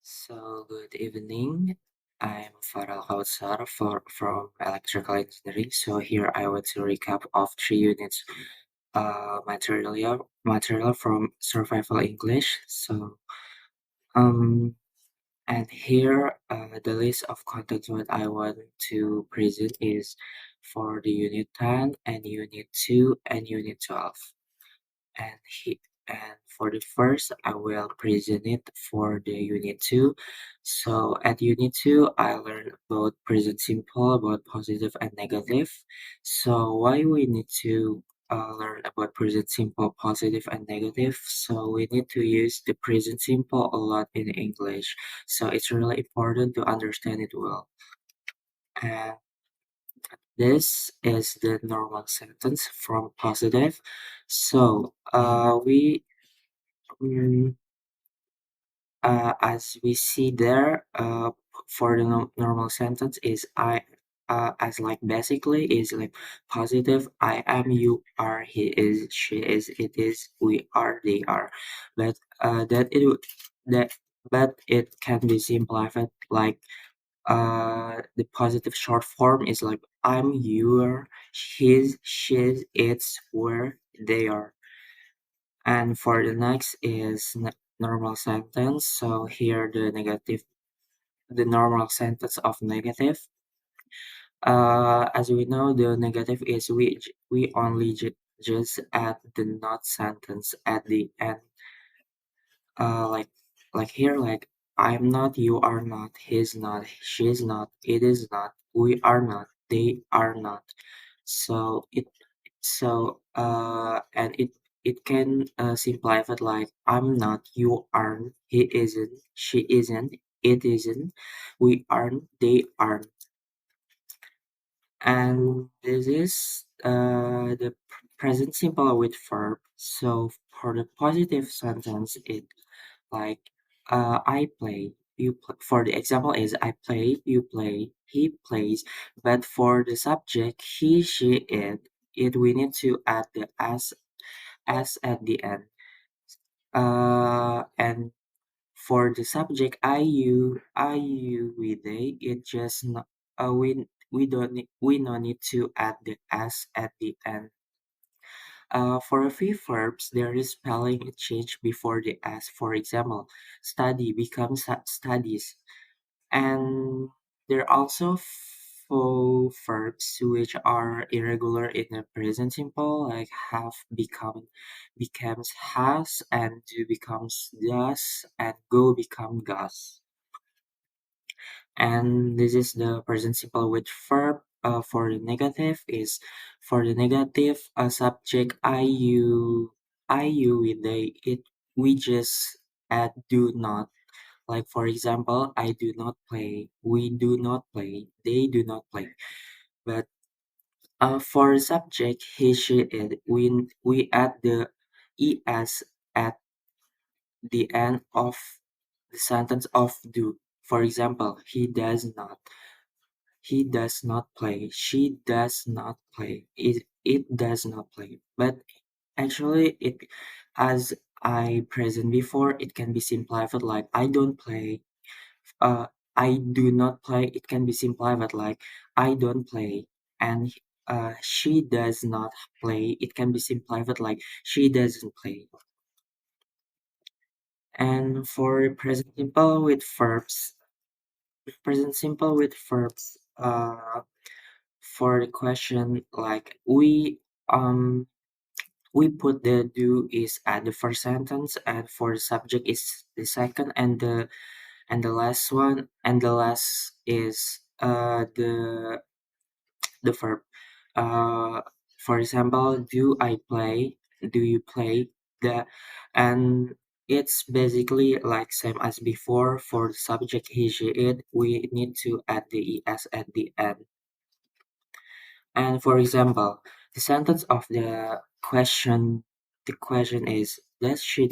Good evening. I'm Farrel Kautsar from Electrical Engineering. So here I want to recap of 3 units material from Survival English. Um and here the list of contents what I want to present is for the Unit 10 and Unit 2 and Unit 12. and he and for the first I will present it for the unit 2. So at unit 2 I learned about present simple, about positive and negative. So why we need to learn about present simple, positive and negative? So we need to use the present simple a lot in English, so it's really important to understand it well. And this is the normal sentence from positive. So we Mm, as we see there, for the normal sentence is as like basically is like positive. I am, you are, he is, she is, it is, we are, they are. But that it would that but it can be simplified like the positive short form is like I'm, you are, his, she's, it's, where, they are. And for the next is normal sentence. So here the normal sentence of negative. As we know, the negative is we only just add the not sentence at the end. Like here, like I'm not, you are not, he's not, she's not, it is not, we are not, they are not. So and it can simplify it like I'm not, you aren't, he isn't, she isn't, it isn't, we aren't, they aren't. And this is the present simple with verb. So for the positive sentence, it like I play, you play. For the example is I play, you play, he plays. But for the subject, he, she, it we need to add the s at the end. And for the subject we, they, it just not we don't need to add the s at the end. For a few verbs, there is spelling change before the s. For example, study becomes studies. And there are also faux verbs which are irregular in the present simple, like have becomes has, and do becomes does, and go become goes. And this is the present simple with verb. For the negative is for the negative subject I you with they, it we just add do not. Like for example, I do not play, we do not play, they do not play. But for subject he, she, it, we add the es at the end of the sentence of do. For example, he does not play, she does not play, it does not play. But actually, it as I present before, it can be simplified like I don't play. uh, I do not play, it can be simplified like I don't play. And she does not play, it can be simplified like she doesn't play. And for present simple with verbs, for the question like um we put the do is at the first sentence, and for the subject is the second, and the last is the verb. Uh, for example, do I play? Do you play? The and it's basically like same as before. For the subject he, she, it, we need to add the es at the end. And for example, the sentence of the question is, does she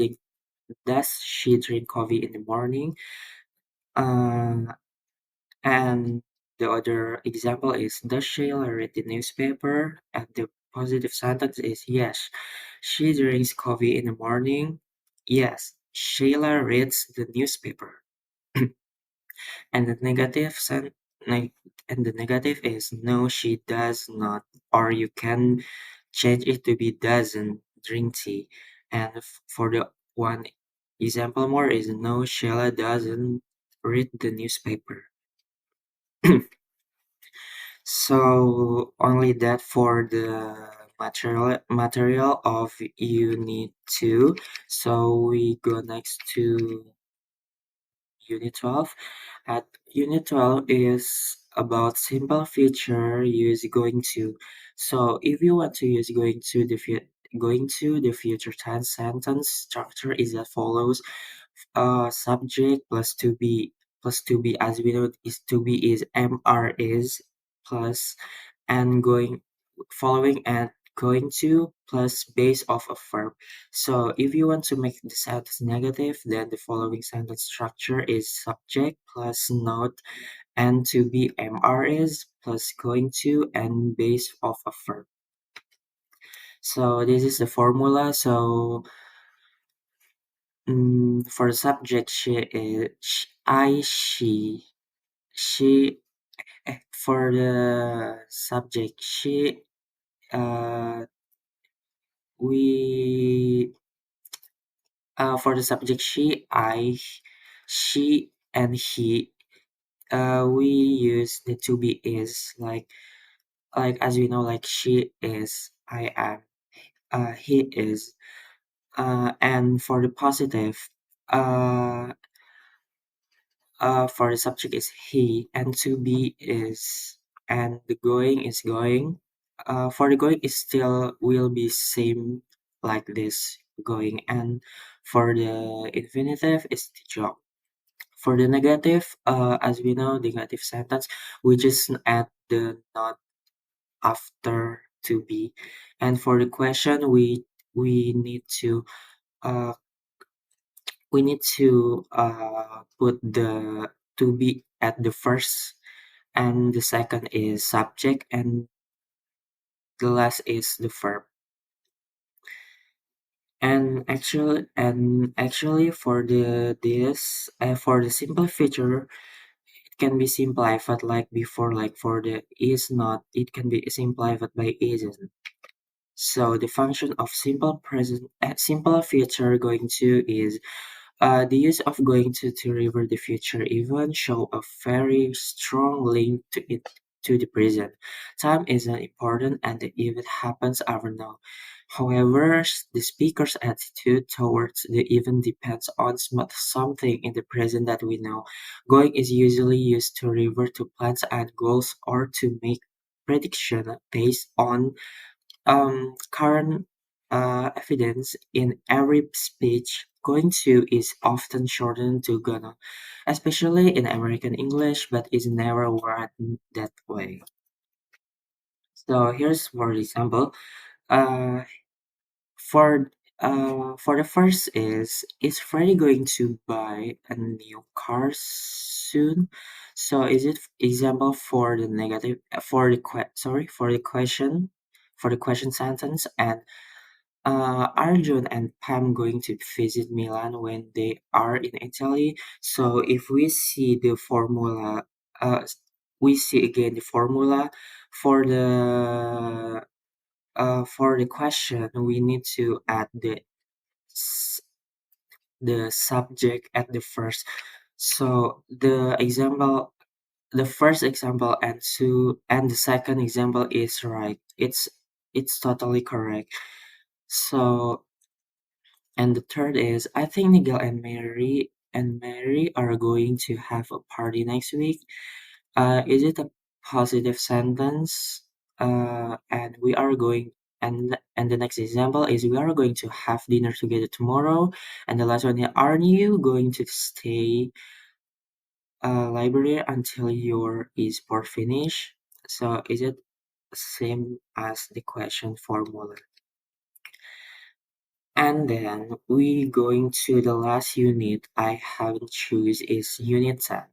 drink coffee in the morning? Uh, And the other example is, does Sheila read the newspaper? And the positive sentence is, yes, she drinks coffee in the morning. Yes, Sheila reads the newspaper. And the neg- and the negative is no, she does not, or you can change it to be doesn't drink tea. And for the one example more is no, Sheila doesn't read the newspaper. So only that for the material of unit 2. So we go next to unit 12. At unit 12 is about simple feature use going to. So if you want to use going to the future tense sentence structure is as follows. Subject plus to be as we know is to be is mr is plus and going following and going to plus base of a verb. So if you want to make the sentence negative, then the following sentence structure is subject plus note and to be mr is plus going to and base of a verb. So this is the formula. So for the subject, she. For the subject, uh, we, for the subject, she, and he, we use the to be is like as we know, like she is, I am, he is, and for the positive, uh, for the subject is he, and to be is, and the going is going. For the going is still will be same like this going, and for the infinitive is the job. For the negative, as we know, the negative sentence, we just add the not after to be, and for the question, we need to uh put the to be at the first, and the second is subject, and the last is the verb. And actually for the simple feature, it can be simplified like before, like for the is not, it can be simplified by isn't. So the function of simple future going to is the use of going to revert the future event show a very strong link to it to the present. Time isn't important and the event happens ever now. However, the speaker's attitude towards the event depends on something in the present that we know. Going is usually used to revert to plans and goals or to make prediction based on current evidence. In every speech, going to is often shortened to gonna, especially in American English, but is never written that way. So here's for example. Uh, for the first is Freddie going to buy a new car soon? So is it example for the negative for the question sentence, and Arjun and Pam going to visit Milan when they are in Italy. So if we see the formula, we see again the formula for the question. We need to add s- the subject at the first. So the first example and the second example is right. It's totally correct. So and the third is, I think Nigel and Mary are going to have a party next week. Is it a positive sentence? And we are going and the next example is we are going to have dinner together tomorrow. And the last one is, aren't you going to stay library until your e-sport finish? So is it same as the question formula? And then we going to the last unit I haven't choose is unit 10.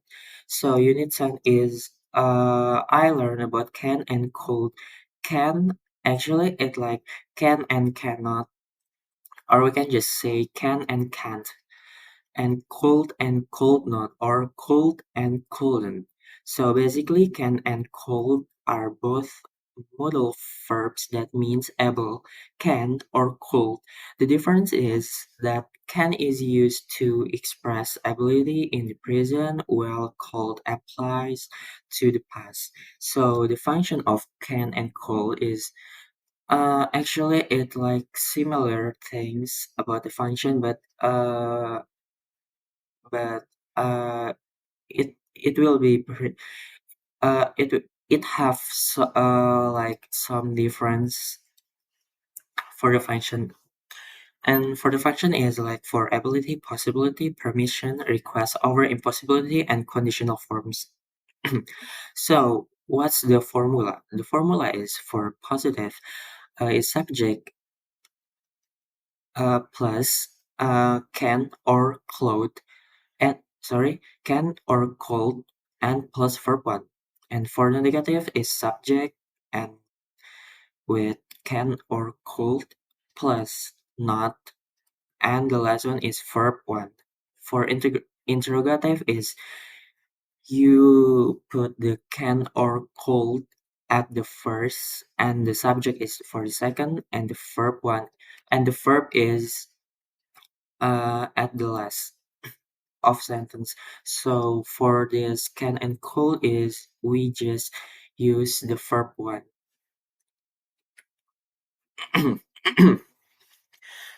So unit 10 is I learned about can and could. Can actually it like can and cannot, or we can just say can and can't. and cold not, or cold and couldn't. So basically, can and cold are both modal verbs that means able, can, or could. The difference is that can is used to express ability in the present, while could applies to the past. So the function of can and could is actually it like similar things about the function, but it will be it have like some difference for the function. And for the function is like for ability, possibility, permission, request over impossibility, and conditional forms. So what's the formula? The formula is for positive is subject plus can or cloud and sorry can or cold and plus verb one. And for the negative is subject and with can or cold plus not, and the last one is verb one. For interrogative is you put the can or cold at the first, and the subject is for the second, and the verb one, and the verb is at the last of sentence. So for this can and cold is we just use the verb one.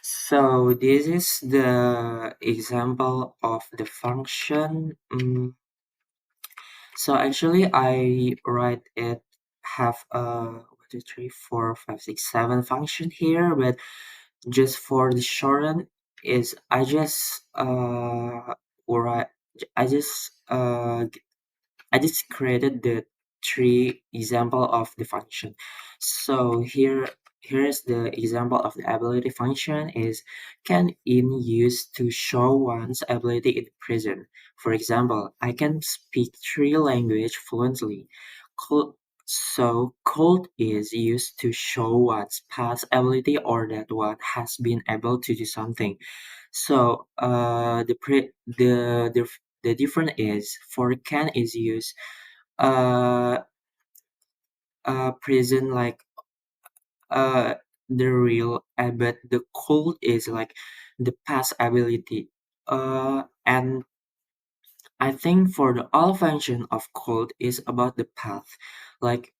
So this is the example of the function. So actually I write it have a 1, 2, 3, 4, 5, 6, 7 function here, but just for the shorten is write I just created the three example of the function. So here's the example of the ability function is can in use to show one's ability in present. For example, I can speak three language fluently. Could, so could is used to show one's past ability or that one has been able to do something. So the difference is for can is used uh present like uh the real but the cold is like the past ability. And I think for the all function of cold is about the path. Like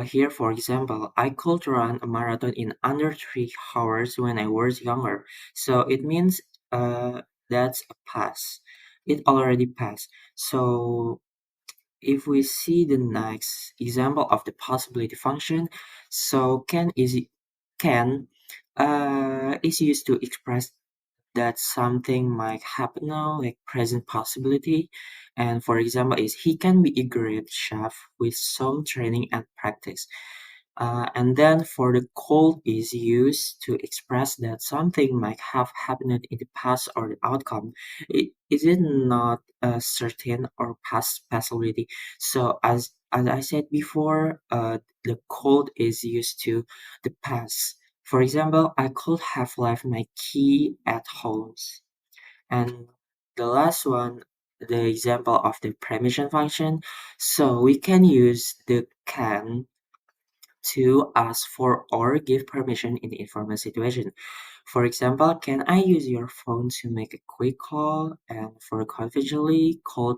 here for example, I could run a marathon in under 3 hours when I was younger. So it means that's a pass. It already passed. So if we see the next example of the possibility function, so can is used to express that something might happen now, like present possibility. And for example, is he can be a great chef with some training and practice. And then for the cold is used to express that something might have happened in the past or the outcome. Is it not a certain or past possibility? So as I said before, the cold is used to the past. For example, I could have left my key at home. And the last one, the example of the permission function. So we can use the can to ask for or give permission in the informal situation. For example, can I use your phone to make a quick call? And for confidentially called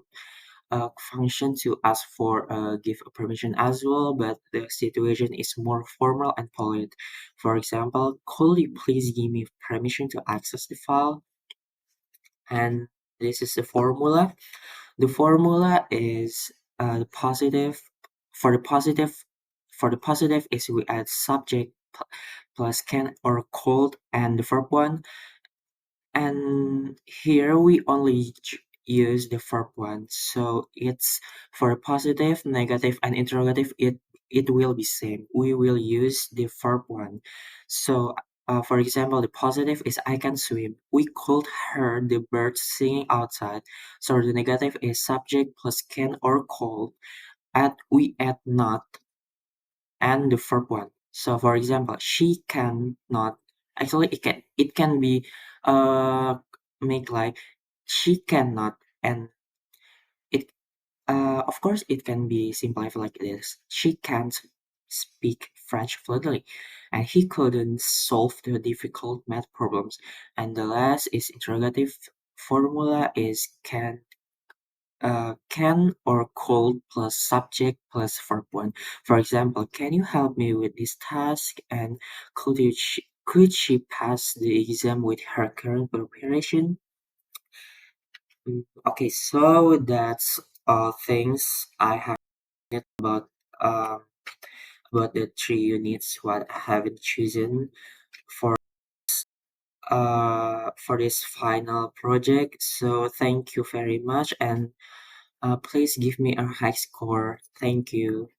function to ask for give a permission as well, but the situation is more formal and polite. For example, could you please give me permission to access the file? And this is the formula. The formula is the positive for the positive for the positive is we add subject plus can or cold and the verb one, and here we only use the verb one. So it's for positive, negative, and interrogative. It will be same. We will use the verb one. So for example, the positive is I can swim. We could hear the birds singing outside. So the negative is subject plus can or cold. We add not and the verb one. So for example, she cannot actually it can be uh make like she cannot, and it of course it can be simplified like this. She can't speak French fluently, and he couldn't solve the difficult math problems. And the last is interrogative formula is can or could plus subject plus verb one. For example, can you help me with this task? And could she pass the exam with her current preparation? Okay, so that's all things I have about um about the three units what I haven't chosen for for this final project. So thank you very much, and please give me a high score. Thank you.